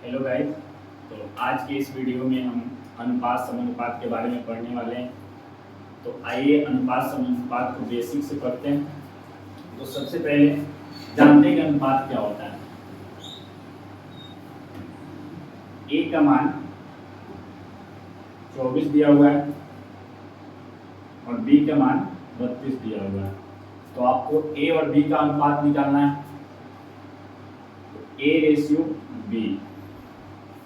Hello guys. तो आज के इस वीडियो में हम अनुपात समानुपात के बारे में पढ़ने वाले हैं। तो आइए अनुपात समानुपात को बेसिक से पढ़ते हैं। तो सबसे पहले जानते हैं कि अनुपात क्या होता है। ए का मान 24 दिया हुआ है और बी का मान 32 दिया हुआ है। तो आपको ए और बी का अनुपात निकालना है। तो ए रेशियो बी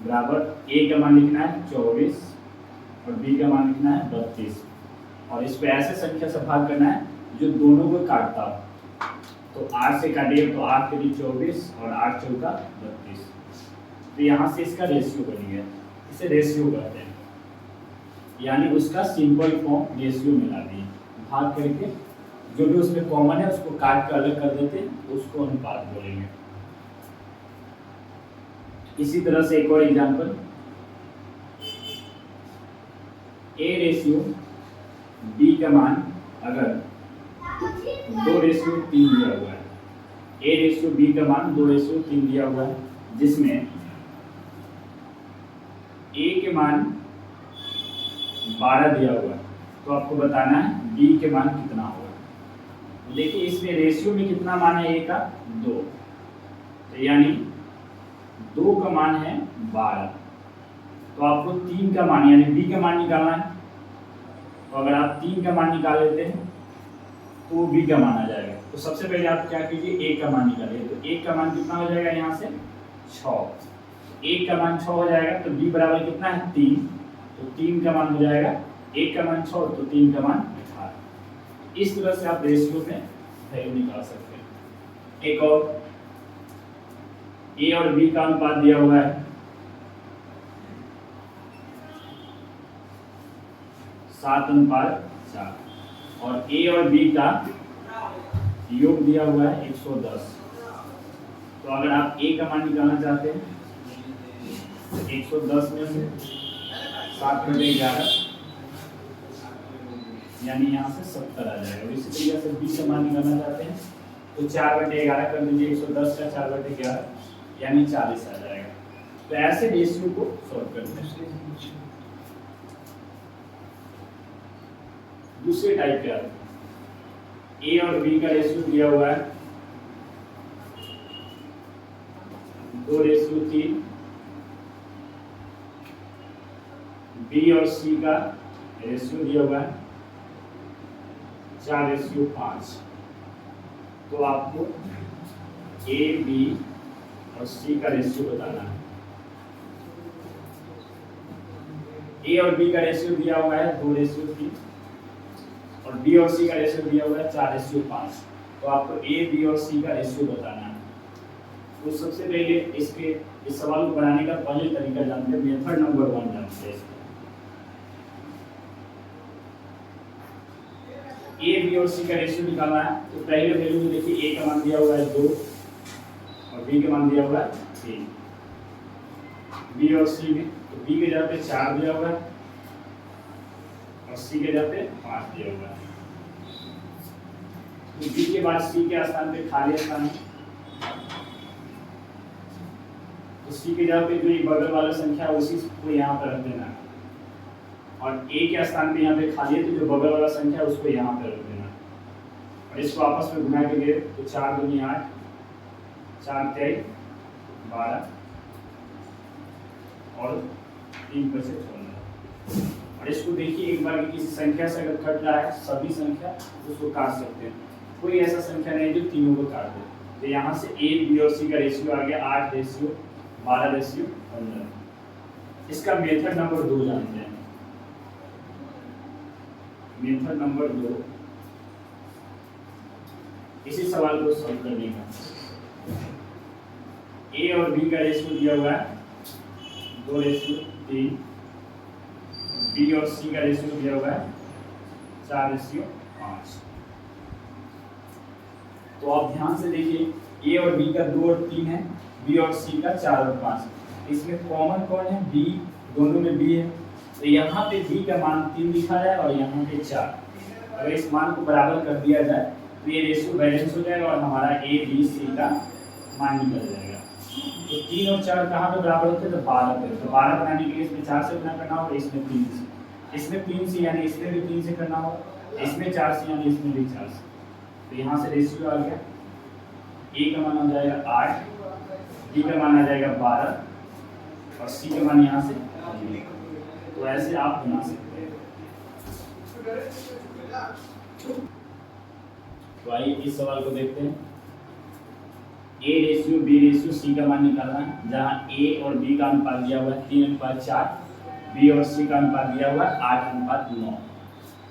बराबर ए का मान लिखना है 24 और बी का मान लिखना है 32 और इसको ऐसे संख्या से भाग करना है जो दोनों को काटता हो। तो 8 से काटिए तो 8 के 24 और 8 चौका 32। तो यहाँ से इसका रेशियो बन गया, इसे रेशियो कहते हैं, यानी उसका सिंपल फॉर्म रेशियो मिला दिए। भाग करके जो भी उसमें कॉमन है उसको काट कर अलग कर देते हैं, उसको अनुपात बोलेंगे। इसी तरह से एक और एग्जांपल, ए रेशियो बी का मान अगर 2:3 दिया हुआ है, ए रेशियो बी का मान 2:3 दिया हुआ है, जिसमें ए के मान 12 दिया हुआ है, तो आपको बताना है बी के मान कितना होगा। देखिए इसमें रेशियो में कितना मान है, ए का 2, तो यानी 2 का मान है 12। तो आपको 3 का मान यानी बी का मान निकालना है। तो अगर आप 3 का मान निकाल लेते हैं तो बी का मान आ जाएगा। तो सबसे पहले आप क्या कीजिए, ए का मान निकालिए। तो ए का मान कितना हो जाएगा, यहाँ से 6। ए का मान 6 हो जाएगा तो बी बराबर कितना है 3। तो 3 का मान हो जाएगा, ए का मान 6 तो 3 का मान 18। इस तरह से आप रेशियो में वैल्यू निकाल सकते हैं। एक और, ए और बी का अनुपात दिया हुआ है 7:4 और ए और बी का योग दिया हुआ है 110। तो अगर आप ए का मान निकालना चाहते हैं तो 110 में से 7/11 यानी यहाँ से 70 आ जाएगा। इसी तरीके से बी का मान निकालना चाहते हैं तो 4/11 कर दीजिए, 110 का 4/11 यानी 40 आ जाएगा। तो ऐसे रेशियो को सॉल्व करते हैं। दूसरे टाइप का ए और बी का रेशियो दिया हुआ है 2:3, बी और सी का रेशियो दिया हुआ है 4:5। तो आपको ए बी और सी का रेशियो बताना है। ए और बी का रेशियो दिया हुआ है 2:3 और बी और सी का रेशियो दिया हुआ है 4:5। तो आपको ए बी और सी का रेशियो बताना है। तो सबसे पहले इसके इस सवाल को बनाने का पहले तरीका जानते हैं, मेथड नंबर 1 जानते हैं। ए बी और सी का रेशियो निकालना है। तो पहले वैल्यू में देखिए ए का मान दिया हुआ है 2 और बी का मान दिया हुआ है 3। बी और सी में तो बी के जगह पे 4 दिया हुआ है और सी के जगह पे 5 दिया हुआ है। तो बी के बाद सी के स्थान पे खाली स्थान है, तो सी के जगह पे जो ये बगल वाला संख्या है उसी को यहाँ पर रख देना है और ए के स्थान पे यहाँ पे खाली है तो जो बगल वाला संख्या है उसको यहाँ पे रख देना और इसको आपस में घुमा के दे तो 4 दूनी 8, 4 तेईस 12 और 3 पर से 16। और इसको देखिए एक बार किसी संख्या से अगर कट रहा है सभी संख्या उसको काट सकते हैं। कोई ऐसा संख्या नहीं जो तीनों को काट दे। तो यहाँ से ए बी और सी का रेशियो आ गया 8:12:15। इसका मेथड नंबर 2 जानते हैं। मेथड नंबर 2 इसी सवाल को सॉल्व करने का। ए और बी का रेशियो दिया हुआ है 2:3, बी और सी का रेशियो दिया हुआ है 4:5। तो आप ध्यान से देखिए ए और बी का 2 और 3 है, बी और सी का 4 और 5। इसमें कॉमन कौन है, बी, दोनों में बी है। तो यहाँ पे बी का मान 3 लिखा जाए और यहाँ पे 4। अगर इस मान को बराबर कर दिया जाए तो ये रेशियो बैलेंस हो जाएगा और हमारा ए बी सी का मान निकल जाएगा। तो 3 और 4 कहाँ पे बराबर होते हैं? तो 12 पे। तो 12 बनाने के लिए इसमें 4 से गुना करना होगा, इसमें 3 से, इसमें 3 से यानी इसमें भी 3 से करना होगा, इसमें 4 से यानी इसमें भी 4 से। तो यहाँ से रेशियो आ गया, ए का मान आ जाएगा 8, बी का मान आ जाएगा 12 और सी का मान यहाँ से 0। तो ऐसे आप बना सकते हैं। तो आइए इस सवाल को देखते हैं। A ratio B ratio C का मान निकालना है, जहाँ ए और बी का अनुपात दिया हुआ है 3:4, बी और सी का अनुपात दिया हुआ है 8:9।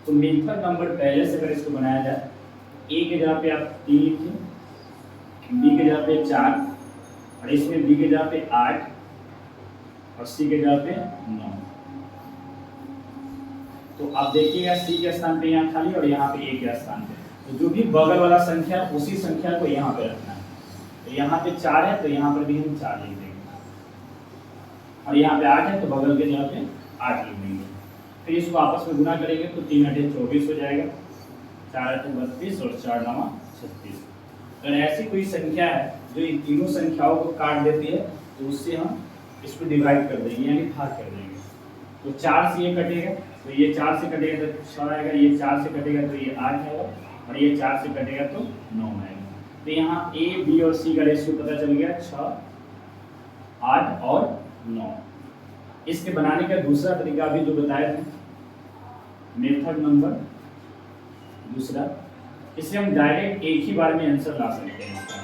तो मेथड नंबर पहले से अगर इसको बनाया जाए, ए के जगह पे आप 3 लिखिए, बी के जगह पे 4 और इसमें बी के जगह पे 8 और सी के जगह पे 9। तो आप देखिएगा सी के स्थान पे यहाँ खाली और यहाँ पे ए के स्थान पे, तो जो भी बगल वाला संख्या उसी संख्या को यहाँ पे रखना है। तो यहाँ पे 4 है तो यहाँ पर भी हम 4 लिख देंगे और यहाँ पे 8 है तो बगल के जगह पे 8 लिख देंगे। फिर इसको आपस में गुना करेंगे तो 3 8 24 हो जाएगा, 4 8 32 और 4 9 36। अगर ऐसी कोई संख्या है जो इन तीनों संख्याओं को काट देती है तो उससे हम इसको डिवाइड कर देंगे यानी भाग कर देंगे। तो 4 से ये कटेगा तो ये 4 से कटेगा तो 6 आएगा, ये 4 से कटेगा तो ये 8 आएगा और ये 4 से कटेगा तो 9 आएगा। तो यहाँ ए बी और सी का रेशियो पता चल गया 6 8 और 9। इसके बनाने का दूसरा तरीका भी जो बताया था, मेथड नंबर दूसरा, इसे हम डायरेक्ट एक ही बार में आंसर ला सकते हैं इसका।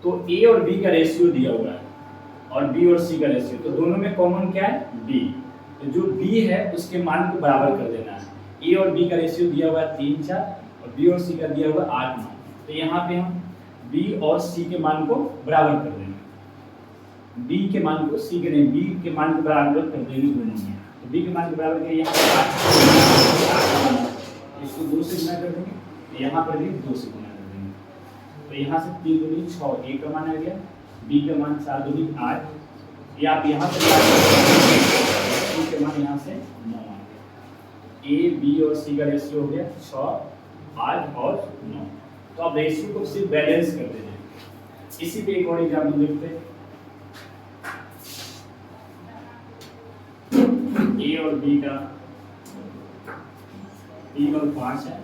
तो ए और बी का रेशियो दिया हुआ है और बी और सी का रेशियो, तो दोनों में कॉमन क्या है? बी। तो जो बी है उसके मान को बराबर कर देना है। ए और बी का रेशियो दिया हुआ है 3 4 और बी और सी का दिया हुआ 8 9। तो यहाँ पे हम बी और सी के मान को बराबर कर देंगे। बी के मान को सी के नहीं, बी के मान को बराबर कर देंगे दोनों में। तो बी के मान को बराबर करिए, यहाँ पे 8 इसको 2 से गुना कर देंगे, तो यहाँ पर भी 2 से गुना कर देंगे। तो यहाँ से 3 दूनी 6, ए का मान आ गया, बी का मान 4 दूनी 8, या आप यहाँ से सी के मान यहाँ से 9 आ गया। ए बी और सी का रेशियो हो गया 6 8 और 9। तो आप रेशियो को सिर्फ बैलेंस कर दीजिए। इसी पे एक और एग्जाम्पल देखते हैं। ए और बी का 3 और 5 है,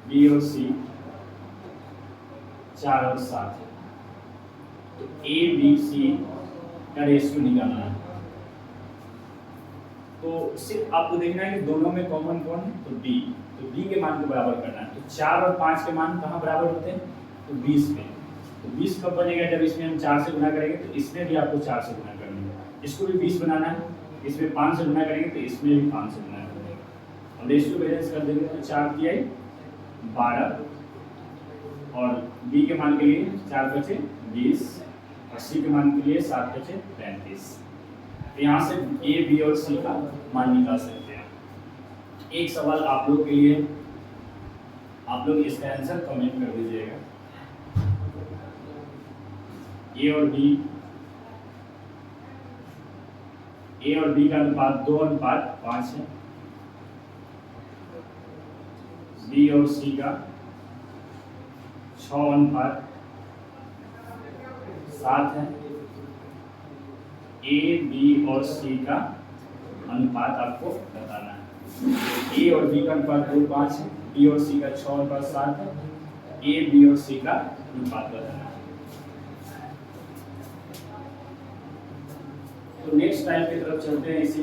बी और सी 4 और 7 है। तो ए बी सी का रेशियो निकालना है। तो सिर्फ आपको देखना है कि दोनों में कॉमन कौन है? तो बी। तो बी के मान को बराबर करना है। तो 4 और 5 के मान कहाँ बराबर होते हैं? तो 20 में। तो 20 कब बनेगा? जब इसमें हम 4 से गुना करेंगे तो इसमें भी आपको 4 से गुना करना है। इसको भी 20 बनाना है, इसमें 5 से गुना करेंगे तो इसमें भी 5 से गुना कर देंगे और रेशियो बैलेंस कर देंगे। तो 4 तिहाई 12 और बी के मान के लिए 4 बचे 20 और सी के मान के लिए 7 बचे 35। तो यहाँ से ए बी और सी का मान निकाल सकते हैं। एक सवाल आप लोग के लिए, आप लोग इसका आंसर कमेंट कर दीजिएगा। ए और बी का अनुपात 2:5 है, बी और सी का 6:7 है। ए बी और सी का अनुपात आपको बताना है। ए और बी का अनुपात 2:5 है, बी और सी का 6:7 है, ए बी और सी का अनुपात बताना है। तो नेक्स्ट टाइम की तरफ चलते हैं। इसी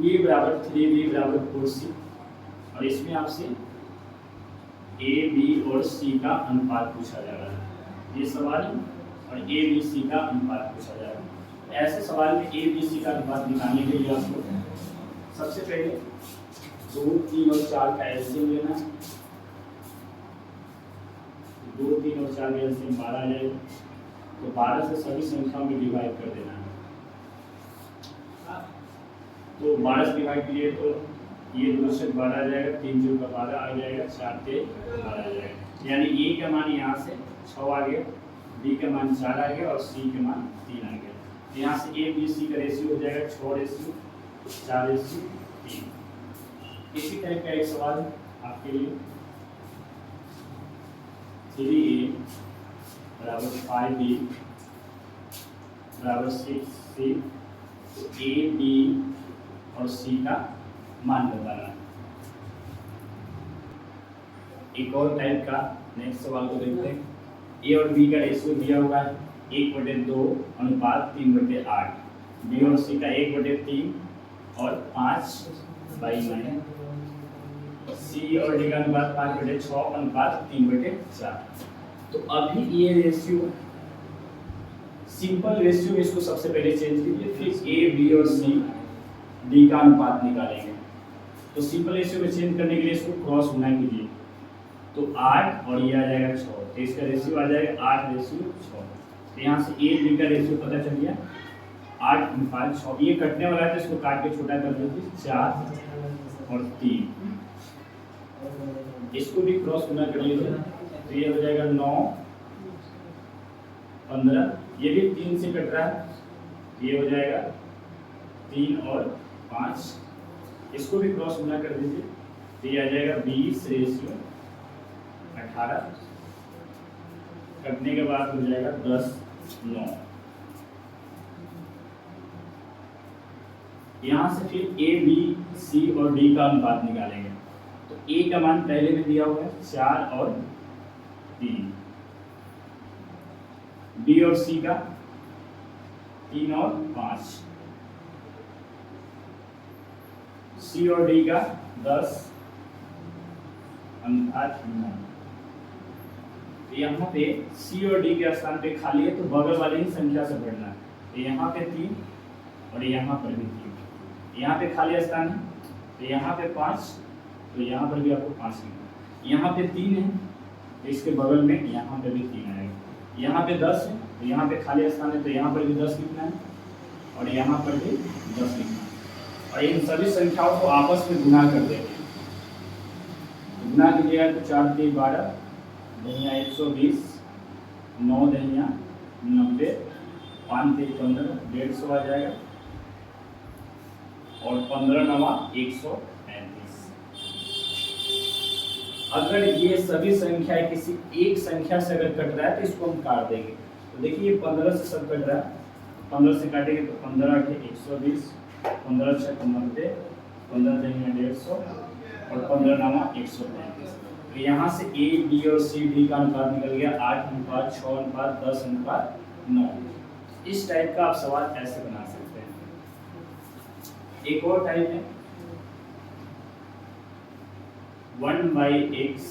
ए बराबर 3b बराबर 4c और इसमें आपसे ए बी और सी का अनुपात पूछा जा रहा है। ये सवाल और ए बी सी का अनुपात पूछा जा रहा है। ऐसे सवाल में ए बी सी का अनुपात निकालने के लिए आपको सबसे पहले 2 3 और 4 का एलसीएम लेना है। 2 3 और 4 का एलसीएम 12 आ जाएगा। तो 12 से सभी संख्याओं में डिवाइड कर देना है। तो 12 से डिवाइड किए तो ये 2 से 12 आ जाएगा, 3 4 का 12 आ जाएगा, 4 से 12 आ जाएगा। यानी ए का मान यहाँ से 6 आ गया, बी का मान 4 आ गया और सी का मान 3 आ गया। तो यहाँ से ए बी सी का रेशियो हो जाएगा 6:4:3। इसी टाइप का एक सवाल आपके लिए 3a बराबर 5b बराबर 6c। तो ए बी और सी का मान बताना। एक और टाइप का नेक्स्ट सवाल को देखते हैं। ए और बी का रेशियो दिया हुआ है 1/2:3/8। बी और सी का 1/3 और 5/9। सी और डी का अनुपात 5/6:3/4। तो अभी ये रेशियो सिंपल रेशियो में इसको सबसे पहले चेंज कीजिए, फिर ए बी और सी डी का अनुपात निकालेंगे। तो सिंपल रेशियो में चेंज करने के लिए इसको क्रॉस गुना कीजिए, तो 8 और ये आ जाएगा 6। तो इसका रेशियो आ जाएगा 8:6। तो यहाँ से ए बी का रेशियो पता चल गया 8:6। ये कटने वाला है तो इसको काट के छोटा कर दीजिए, 4 और 3। इसको भी क्रॉस गुना कर लीजिए, तो ये हो जाएगा 9 15। ये भी 3 से कट रहा है, ये हो जाएगा 3 और 5। इसको भी क्रॉस गुना कर दीजिए, तो ये आ जाएगा 20:18। कटने के बाद हो जाएगा 10:9। यहाँ से फिर ए बी सी और डी का अनुपात निकालेंगे। तो ए का मान पहले में दिया हुआ है 4 और 3। बी और सी का 3 और 5। सी और डी का 10:9। यहाँ पे सी और डी के स्थान पे खाली है, तो बगल वाले ही संख्या से बढ़ना है। तो यहाँ पे 3 और यहाँ पर भी 3। यहाँ पे खाली स्थान है, तो यहाँ पे 5, तो यहाँ पर भी आपको 5 लिखना है। यहाँ पे 3 है, तो इसके बगल में यहाँ पे भी 3 आएगा। यहाँ पे 10 है, तो यहाँ पे खाली स्थान है, तो यहाँ पर भी 10 लिखना है और यहाँ पर भी 10 लिखना है। और इन सभी संख्याओं को आपस में गुना कर देंगे। गुना कीजिएगा तो 4 3 12, दहिया 120, 9 दहिया 90, 5 3 15, 150 आ जाएगा और 15 9 135। अगर ये सभी संख्याएं किसी एक संख्या से अगर कट रहा है तो इसको हम काट देंगे। तो देखिए 15 से सब कट रहा है, 15 से काटेंगे तो 15 8 120, 15 6 90, 15 3 150 और 15 9 135। तो यहाँ से ए बी और सी डी का अनुपात निकल गया 8:6:10:9। इस टाइप का आप सवाल ऐसे बना सकते हैं। एक और टाइप है 1/x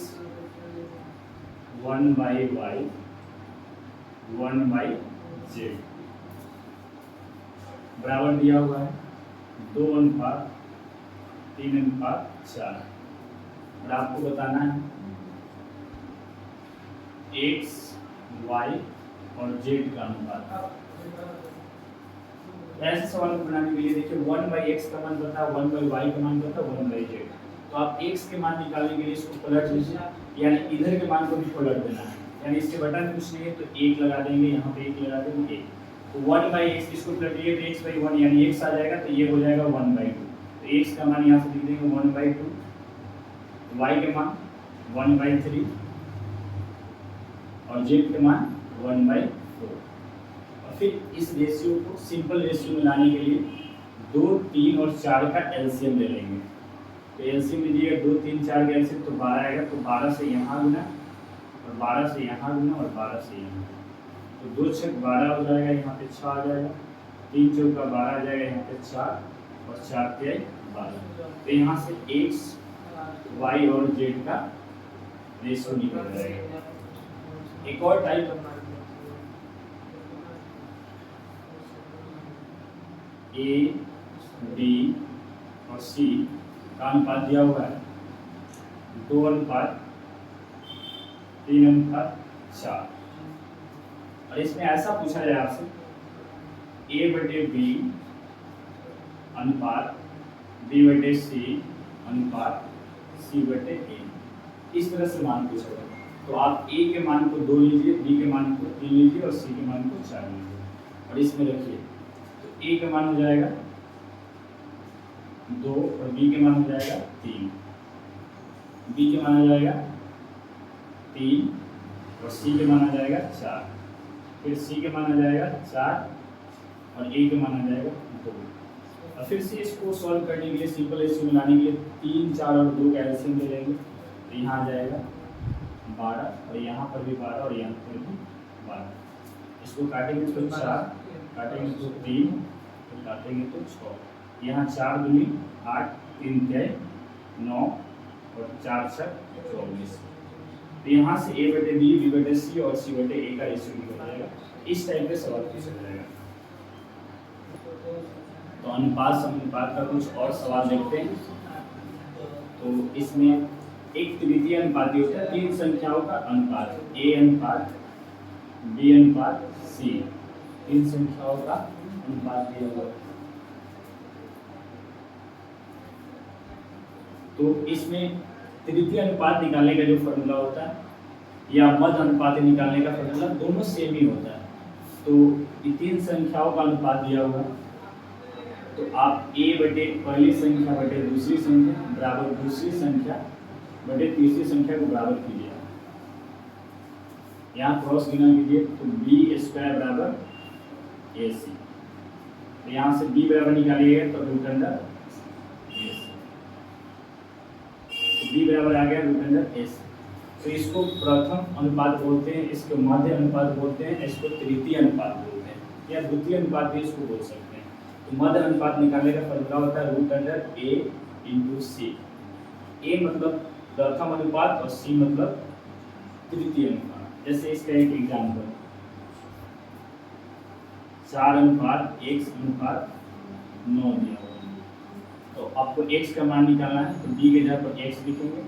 1/y 1/z बराबर दिया हुआ है 2:3:4। और आपको बताना है x y और z का अनुपात। ऐसे सवाल को बनाने के लिए देखिए 1/x का मान पता है, 1/y का मान पता है, 1/z। तो आप x के मान निकालने के लिए इसको पलट लीजिए, यानी इधर के मान को भी पलट देना है। यानी इसके बटन कुछ नहीं है तो 1 लगा देंगे, यहाँ पे 1 लगा देंगे 1। तो 1/x इसको पलटिए तो x/1 यानी x आ जाएगा, तो ये हो जाएगा 1/2। तो x का मान यहाँ से लिख देंगे 1/2, y के मान 1/3 और z के मान 1/4। और फिर इस रेशियो को सिंपल रेशियो में लाने के लिए 2 3 और 4 का एलसीएम ले लेंगे। तो एलसीएम लीजिएगा 2 3 4 का एलसीएम तो 12 आएगा। तो 12 से यहाँ गुना और 12 से यहाँ गुना और 12 से यहाँ। तो 2 6 12 हो जाएगा, यहाँ पे 6 आ जाएगा, 3 चौका 12 आ जाएगा, यहाँ पे 4 और 4 3 12। तो यहाँ से x y और z का रेशियो निकल जाएगा। एक और टाइप ए बी और सी का अनुपात दिया हुआ है 2:3:4। और इसमें ऐसा पूछा जाए आपसे a/b अनुपात b/c अनुपात c/a। इस तरह से मान पूछा जाए। तो आप ए के मान को 2 लीजिए, बी के मान को 3 लीजिए और सी के मान को 4 लीजिए और इसमें रखिए। तो ए का मान हो जाएगा 2 और बी के मान हो जाएगा 3, बी के मान हो जाएगा 3 और सी के मान आ जाएगा 4, फिर सी के मान आ जाएगा 4 और ए के मान आ जाएगा 2। और फिर से इसको सॉल्व करने के लिए, सिंपल रेशियो बनाने के लिए 3, 4 और 2 का एलसीएम ले लेंगे। तो यहाँ आ जाएगा 12 और यहाँ पर भी 12 और यहाँ पर भी 12। इसको काटेंगे तो 4, काटेंगे तो 3, तो काटेंगे तो 6। यहाँ 4 दूनी 8, 3 तिहाई 9 और 4 छक 24। तो यहाँ से ए बटे बी, बी बटे सी और सी बटे ए का रेशियो निकल जाएगा। इस टाइप के सवाल पूछा जाएगा। तो अनुपात समनुपात का कुछ और सवाल देखते हैं। तो इसमें एक तृतीय अनुपाती होता है, 3 संख्याओं का अनुपात, ए अनुपात, बी अनुपात, सी, 3 संख्याओं का अनुपात दिया हुआ है। तो इसमें तृतीय अनुपात निकालने का जो फॉर्मूला होता है या मध्य अनुपात निकालने का फॉर्मूला दोनों सेम ही होता है। तो ये 3 संख्याओं का अनुपात दिया हुआ है, तो आप a बटे पहली संख्या बटे दूसरी संख्या बराबर दूसरी संख्या बटे तीसरी संख्या को बराबर कीजिए। यहाँ क्रॉस गुना कीजिए तो b स्क्वायर बराबर ac। तो यहाँ से b बराबर निकालिएगा तो रूट अंडर ac, तो b बराबर आ गया रूट अंडर ac। तो इसको प्रथम अनुपात बोलते हैं, इसको मध्य अनुपात बोलते हैं, इसको तृतीय अनुपात बोलते हैं या द्वितीय अनुपात भी इसको बोल सकते हैं। तो मध्य अनुपात निकालने का फॉर्मूला होता है root under a into C. a मतलब प्रथम अनुपात और c मतलब तृतीय अनुपात। जैसे इसका एक एग्जाम्पल 4 अनुपात x अनुपात 9 दिया हुआ। तो आपको x का मान निकालना है, तो b के जगह पर x लिखेंगे,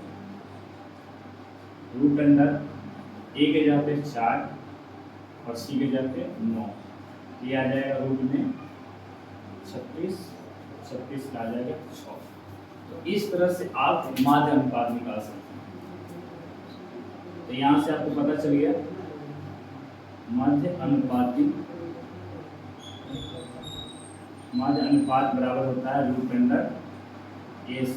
रूट अंडर a के जगह पे 4 और c के जगह पे 9। ये आ जाएगा रूट में 36, 36 का आ जाएगा 6। तो इस तरह से आप माध्य अनुपात निकाल सकते हैं। तो यहाँ से आपको पता चल गया माध्य अनुपात बराबर होता है रूट अंडर AC।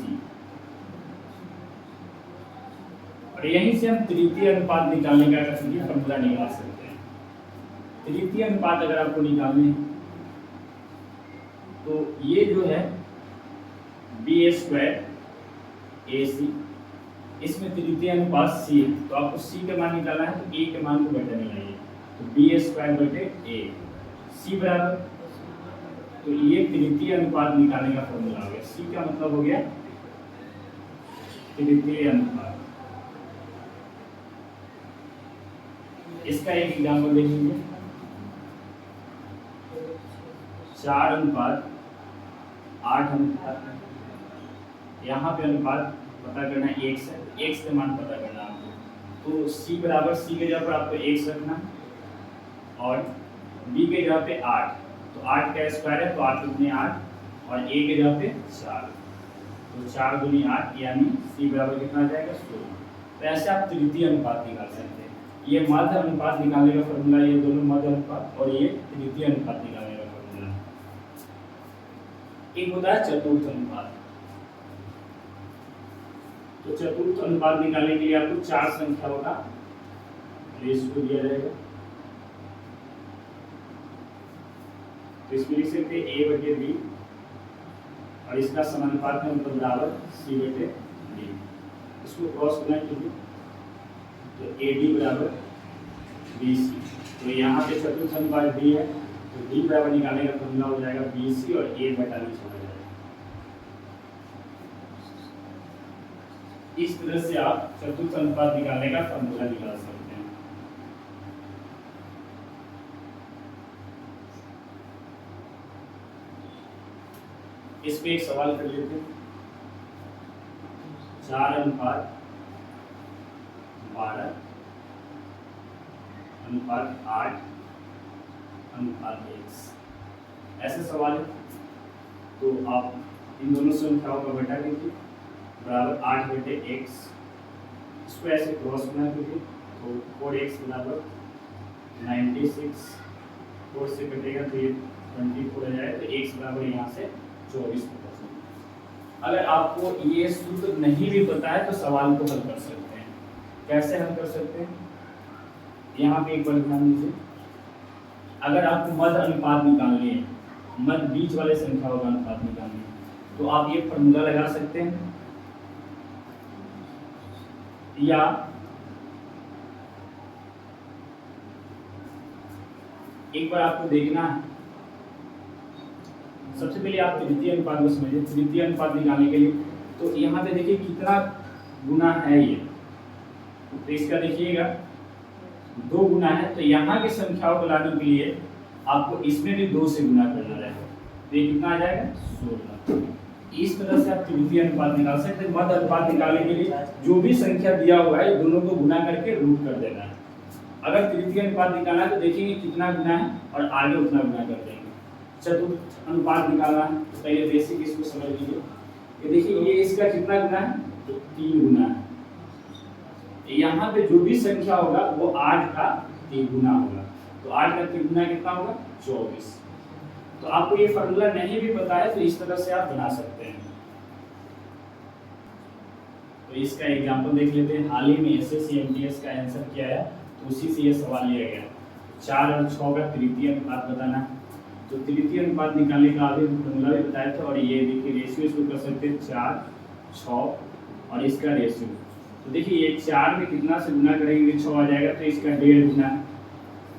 और यहीं से हम तृतीय अनुपात निकालने का फॉर्मूला निकाल सकते हैं। तृतीय अनुपात अगर आपको निकालने हैं तो ये जो है बी स्क्वायर AC, इसमें तृतीय अनुपात C है, तो आपको C का मान निकालना है। तो A के मान को बटे में लाइए, तो बी स्क्वायर बटे A, C बराबर, तो ये तृतीय अनुपात निकालने का फॉर्मूला हो गया। C का मतलब हो गया तृतीय अनुपात। इसका एक एग्जाम्पल देखेंगे 4 अनुपात 8 अनुपात। यहाँ पे अनुपात पता करना है x है, x का मान पता करना आपको। तो c बराबर, c के जगह पर आपको x रखना है और b के जगह पे 8, तो 8 का स्क्वायर है तो 8 दूनी 8 और a के जगह पे 4, तो 4 दूनी 8 यानी c बराबर कितना आ जाएगा 16। तो ऐसे आप तृतीय अनुपात निकाल सकते हैं। ये मध्य अनुपात निकालने का फॉर्मूला, ये दोनों मध्य अनुपात और ये तृतीय अनुपात निकालने का फॉर्मूला। एक होता है चतुर्थ अनुपात। तो चतुर्थ अनुपात निकालने के लिए आपको 4 संख्याओं का रेशियो दिया जाएगा। तो इसमें लिख सकते हैं a बटे b और इसका समानुपात में मतलब बराबर c बटे d। इसको क्रॉस गुना कीजिए तो ad बराबर bc। तो यहाँ पे चतुर्थ अनुपात d है, तो d बराबर निकालने का फॉर्मूला हो जाएगा bc और a बटा b हो जाएगा। इस तरह से आप चतुर्थ अनुपात निकालने का फॉर्मूला निकाल सकते हैं। इस पे एक सवाल कर लेते हैं 4 अनुपात 12 अनुपात 8 अनुपात x, ऐसे सवाल है। तो आप इन दोनों संख्याओं का बटा कीजिए बराबर 8 बटे x, इसको ऐसे क्रॉस गुना कीजिए तो 4x बराबर 96, 4 से कटेगा तो ये 24 आ जाएगा, तो x बराबर यहाँ से 24 होगा। अगर आपको ये सूत्र नहीं भी पता है तो सवाल को हल कर सकते हैं। कैसे हल कर सकते हैं, यहाँ पे एक बार ध्यान दीजिए। अगर आपको मध्य अनुपात निकालनी है, मध्य बीच वाले संख्याओं का अनुपात निकालनी है, तो आप ये फॉर्मूला लगा सकते हैं, या एक बार आपको देखना है। सबसे पहले आप तृतीय अनुपात को समझिए। तृतीय अनुपात निकालने के लिए तो यहाँ पे देखिए कितना गुना है ये, तो इसका देखिएगा 2 गुना है, तो यहाँ की संख्याओं को लाने के लिए आपको इसमें भी 2 से गुना करना रहेगा, तो ये कितना आ जाएगा 16। इस तरह से आप तृतीय अनुपात निकाल सकते हैं। मध्य अनुपात निकालने के लिए जो भी संख्या दिया हुआ है दोनों को गुना करके रूट कर देना है। अगर तृतीय अनुपात निकालना है तो देखेंगे कितना गुना है और आगे उतना गुना कर देंगे। चतुर्थ अनुपात निकालना है तो पहले बेसिक इसको समझ लीजिए। ये देखिए ये इसका कितना गुना है, तो 3 गुना है। यहाँ पे जो भी संख्या होगा वो 8 का 3 गुना होगा, तो 8 का 3 गुना कितना होगा 24। तो आपको ये फॉर्मूला नहीं भी पता है तो इस तरह से आप बना सकते हैं। तो इसका एग्जांपल देख लेते हैं। हाल ही में एसएससी एमटीएस का आंसर किया है, तो उसी से ये सवाल लिया गया। 4 और 6 का तृतीय अनुपात बताना। तो तृतीय अनुपात निकालने का आगे फॉर्मूला भी बताया था, और ये देखिए रेशियो इसको कर सकते हैं 4, 6 और इसका रेशियो। तो देखिए ये 4 में कितना से गुना करेंगे 6 आ जाएगा, तो इसका 1.5 गुना।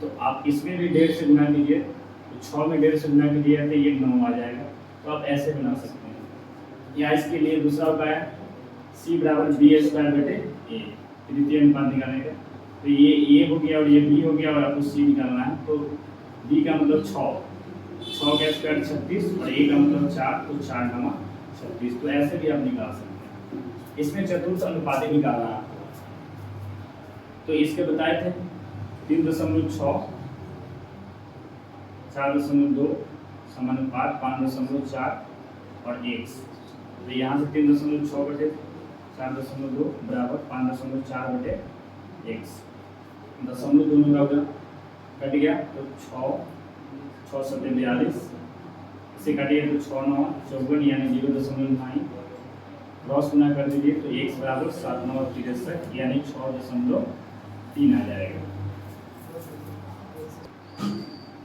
तो आप इसमें भी 1.5 से गुना कीजिए, तो 6 में 1.5 से गुना कीजिए तो ये 9 आ जाएगा। तो आप ऐसे बना सकते हैं। या इसके लिए दूसरा उपाय है c बराबर b² a, तृतीय अनुपात निकालने का। तो ये a हो गया और ये b हो गया और आपको c निकालना है। तो b का मतलब 6 का स्क्वायर 36 और a का मतलब 4, तो 4 गुना 36। तो ऐसे भी आप निकाल सकते हैं। इसमें चतुर्थ अनुपात निकालना है, तो इसके बताए थे 3.6, 4.2 समानुपात 5.4 और x। तो यहाँ से 3.6 बटे 4.2 बराबर 5.4 बटे x। 0.2 दोनों का उधर कट गया, तो 6 7 42 इसे काटिए तो 6 9 54 यानी 0.9 क्रॉस गुना कर दीजिए, तो x बराबर 7 9 63 यानी 6.3 आ जाएगा।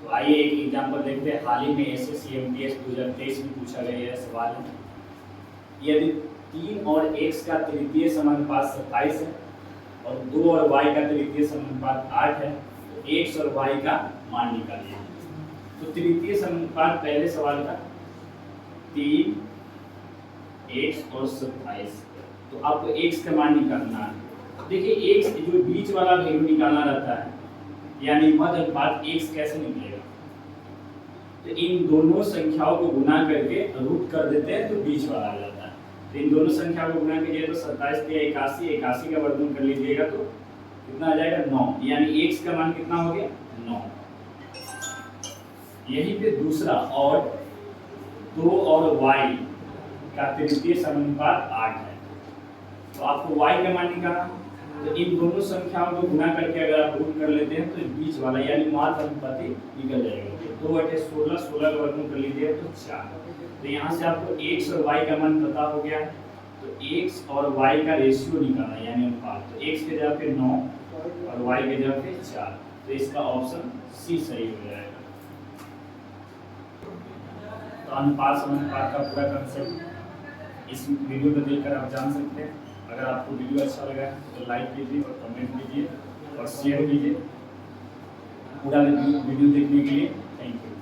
तो आइए एक एग्जांपल देखते हैं। हाल ही में एसएससी एमटीएस 2023 में पूछा गया यह सवाल है। यदि 3 और x का तृतीय समानुपात 27 है और 2 और y का तृतीय समानुपात 8 है, तो x और y का मान निकालिए। तो तृतीय समानुपात पहले सवाल का 3 x और 27, तो आपको x का मान निकालना है। देखिए x जो बीच वाला वैल्यू निकालना रहता है, यानी मध्य अनुपात x कैसे निकलेगा, तो इन दोनों संख्याओं को गुना करके रूट कर देते हैं तो बीच वाला आ जाता है। तो इन दोनों संख्याओं को गुना कीजिए तो 27 के 81, 81 का वर्गमूल कर लीजिएगा तो कितना आ जाएगा 9, यानी x का मान कितना हो गया 9। यहीं पे दूसरा और 2 और y का तृतीय समानुपात 8 है, तो आपको y का मान निकालना। तो इन दोनों संख्याओं को गुना करके अगर आप रूट कर लेते हैं तो बीच वाला यानी माध्य अनुपाती निकल जाएगा। 2/16, 16 का वर्गमूल कर लीजिए तो 4। तो यहाँ से आपको x और y का मान पता हो गया है, तो x और y का रेशियो निकालना यानी अनुपात। तो x के जगह पे 9 और y के जगह पे 4, तो इसका ऑप्शन सी सही हो जाएगा। तो अनुपात समानुपात का पूरा कंसेप्ट इस वीडियो को देखकर आप जान सकते हैं। अगर आपको वीडियो अच्छा लगा तो लाइक कीजिए और कमेंट कीजिए और शेयर कीजिए। पूरा वीडियो देखने के लिए थैंक यू।